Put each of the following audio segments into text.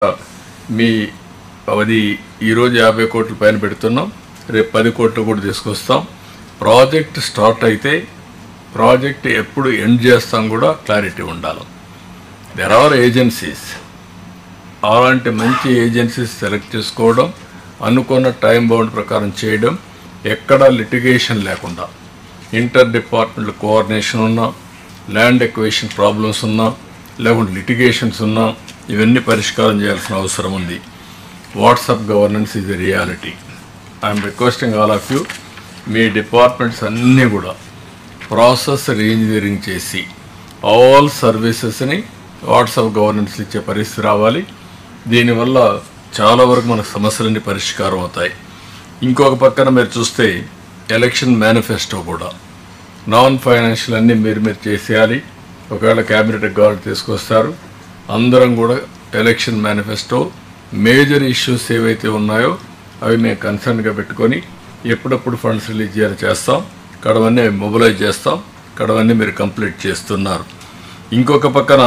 మీ అది ఈరోజు 50 కోట్ల పైన పెడుతున్నాం, రేపు 10 కోట్లు కూడా తీసుకొస్తాం. ప్రాజెక్ట్ స్టార్ట్ అయితే ప్రాజెక్ట్ ఎప్పుడు ఎండ్ చేస్తాం కూడా క్లారిటీ ఉండాలి. దెర్ ఆర్ ఏజెన్సీస్, అలాంటి మంచి ఏజెన్సీస్ సెలెక్ట్ చేసుకోవడం, అనుకున్న టైం బౌండ్ ప్రకారం చేయడం, ఎక్కడ లిటిగేషన్ లేకుండా, ఇంటర్ డిపార్ట్మెంట్ కోఆర్డినేషన్ ఉన్నా, ల్యాండ్ ఎక్వేషన్ ప్రాబ్లమ్స్ ఉన్నా, లేకుంటే లిటిగేషన్స్ ఉన్నా, ఇవన్నీ పరిష్కారం చేయాల్సిన అవసరం ఉంది. WhatsApp governance is a reality. I'm requesting all of you, me departments అన్నీ కూడా ప్రాసెస్ రీఇంజనీరింగ్ చేసి ఆల్ సర్వీసెస్ని వాట్సాప్ గవర్నెన్స్ ఇచ్చే పరిస్థితి రావాలి. దీనివల్ల చాలా వరకు మన సమస్యలన్నీ పరిష్కారం అవుతాయి. ఇంకొక పక్కన మీరు చూస్తే ఎలక్షన్ మేనిఫెస్టో కూడా నాన్ ఫైనాన్షియల్ అన్నీ మీరు చేసేయాలి. ఒకవేళ క్యాబినెట్ గవర్నమెంట్ తీసుకొస్తారు, అందరం కూడా ఎలక్షన్ మేనిఫెస్టో మేజర్ ఇష్యూస్ ఏవైతే ఉన్నాయో అవి మేము కన్సర్న్గా పెట్టుకొని ఎప్పుడప్పుడు ఫండ్స్ రిలీజ్ చేస్తాం, కడవన్నీ మొబిలైజ్ చేస్తాం, కడవన్నీ మీరు కంప్లీట్ చేస్తున్నారు. ఇంకొక పక్కన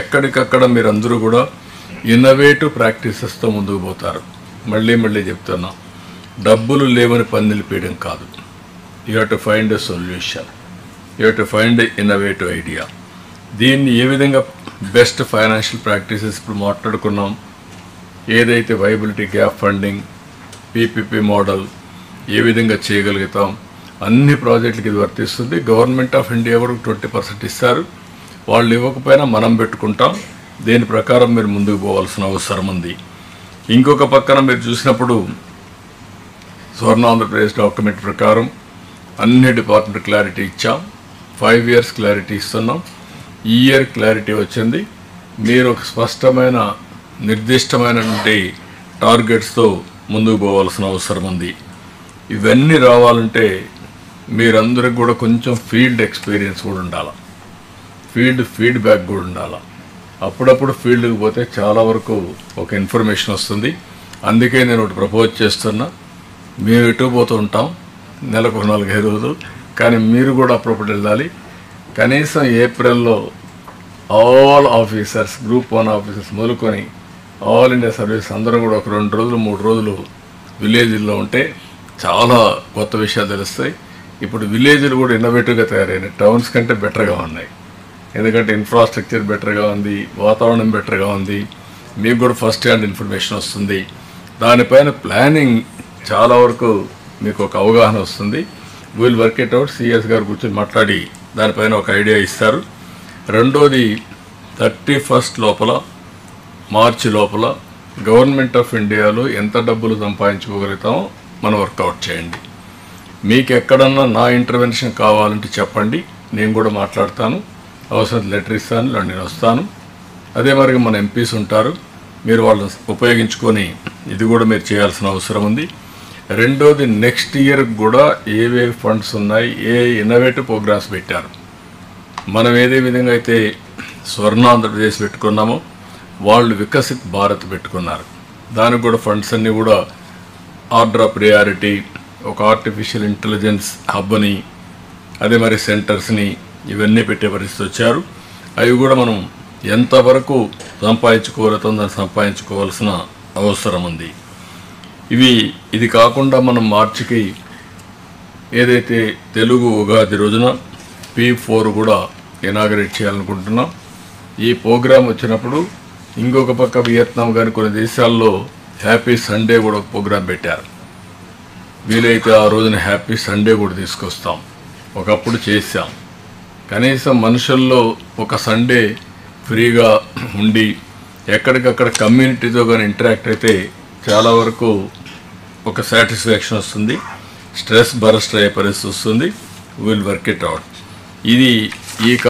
ఎక్కడికక్కడ మీరందరూ కూడా ఇన్నోవేటివ్ ప్రాక్టీసెస్తో ముందుకు పోతారు. మళ్ళీ చెప్తున్నాం, డబ్బులు లేవని పని నిలిపేయడం కాదు. You have to find a solution, you have to find a innovative idea. దీన్ని ఏ విధంగా బెస్ట్ ఫైనాన్షియల్ ప్రాక్టీసెస్ ఇప్పుడు మాట్లాడుకున్నాం, ఏదైతే viability gap funding, PPP model ఏ విధంగా చేయగలుగుతాం, అన్ని ప్రాజెక్టులకి ఇది వర్తిస్తుంది. గవర్నమెంట్ ఆఫ్ ఇండియా కూడా 20% ఇస్తారు, వాళ్ళు ఇవ్వకపోయినా మనం పెట్టుకుంటాం. దీని ప్రకారం మీరు ముందుకు పోవాల్సిన అవసరం ఉంది. ఇంకొక పక్కన మీరు చూసినప్పుడు స్వర్ణాంధ్రప్రదేశ్ డాక్యుమెంట్ ప్రకారం అన్ని డిపార్ట్మెంట్ క్లారిటీ ఇచ్చాం. 5 years క్లారిటీ ఇస్తున్నాం. ఈ ఇయర్ క్లారిటీ వచ్చింది. మీరు ఒక స్పష్టమైన నిర్దిష్టమైనటువంటి టార్గెట్స్తో ముందుకు పోవాల్సిన అవసరం ఉంది. ఇవన్నీ రావాలంటే మీరందరికి కూడా కొంచెం ఫీల్డ్ ఎక్స్పీరియన్స్ కూడా ఉండాలి, ఫీడ్బ్యాక్ కూడా ఉండాలి. అప్పుడప్పుడు ఫీల్డ్కి పోతే చాలా వరకు ఒక ఇన్ఫర్మేషన్ వస్తుంది. అందుకే నేను ఒకటి ప్రపోజ్ చేస్తున్నా, మేము ఎటు పోతూ ఉంటాం నెలకు 4-5 రోజులు, కానీ మీరు కూడా అప్పుడప్పుడు వెళ్ళాలి. కనీసం ఏప్రిల్లో ఆల్ ఆఫీసర్స్, గ్రూప్ 1 ఆఫీసర్స్ మొదలుకొని ఆల్ ఇండియా సర్వీస్ అందరూ కూడా ఒక 2 రోజులు 3 రోజులు విలేజ్లో ఉంటే చాలా కొత్త విషయాలు తెలుస్తాయి. ఇప్పుడు విలేజ్లు కూడా ఇన్నోవేటివ్గా తయారైనాయి, టౌన్స్ కంటే బెటర్గా ఉన్నాయి. ఎందుకంటే ఇన్ఫ్రాస్ట్రక్చర్ బెటర్గా ఉంది, వాతావరణం బెటర్గా ఉంది, మీకు కూడా ఫస్ట్ హ్యాండ్ ఇన్ఫర్మేషన్ వస్తుంది. దానిపైన ప్లానింగ్ చాలా వరకు మీకు ఒక అవగాహన వస్తుంది. Will work it out. CS గారు కూర్చొని మాట్లాడి దానిపైన ఒక ఐడియా ఇస్తారు. రెండోది 31st లోపల, మార్చి లోపల గవర్నమెంట్ ఆఫ్ ఇండియాలో ఎంత డబ్బులు సంపాదించుకోగలుగుతామో మనం వర్కౌట్ చేయండి. మీకు ఎక్కడన్నా నా ఇంటర్వెన్షన్ కావాలంటే చెప్పండి, నేను కూడా మాట్లాడతాను. అవసరం లెటర్ ఇస్తాను, నేను వస్తాను. అదే మరి మన ఎంపీస్ ఉంటారు, మీరు వాళ్ళని ఉపయోగించుకొని ఇది కూడా మీరు చేయాల్సిన అవసరం ఉంది. రెండోది నెక్స్ట్ ఇయర్ కూడా ఏవేవి ఫండ్స్ ఉన్నాయి, ఏ ఇన్నోవేటివ్ ప్రోగ్రామ్స్ పెట్టారు. మనం ఏదే విధంగా అయితే స్వర్ణాంధ్రప్రదేశ్ పెట్టుకున్నామో వాళ్ళు వికసిత్ భారత్ పెట్టుకున్నారు. దానికి కూడా ఫండ్స్ అన్నీ కూడా ఆర్డర్ ఆఫ్ ప్రియారిటీ, ఒక ఆర్టిఫిషియల్ ఇంటెలిజెన్స్ హబ్ని, అదే మరి సెంటర్స్ని, ఇవన్నీ పెట్టే పరిస్థితి వచ్చారు. అవి కూడా మనం ఎంతవరకు సంపాదించుకోగలుగుతాం దాన్ని సంపాదించుకోవాల్సిన అవసరం ఉంది. ఇది కాకుండా మనం మార్చికి ఏదైతే తెలుగు ఉగాది రోజున P4 కూడా ఇనాగరేట్ చేయాలనుకుంటున్నాం. ఈ ప్రోగ్రాం వచ్చినప్పుడు ఇంకొక పక్క వియత్నాం కానీ కొన్ని దేశాల్లో హ్యాపీ సండే కూడా ఒక ప్రోగ్రాం పెట్టారు. వీలైతే ఆ రోజున హ్యాపీ సండే కూడా తీసుకొస్తాం. ఒకప్పుడు చేశాం. కనీసం మనుషుల్లో ఒక సండే ఫ్రీగా ఉండి ఎక్కడికక్కడ కమ్యూనిటీతో కానీ ఇంటరాక్ట్ అయితే చాలా వరకు ఒక సాటిస్ఫాక్షన్ వస్తుంది, స్ట్రెస్ బరస్ట్ అయ్యే పరిస్థితి వస్తుంది. Will work it out. ఇది ఈ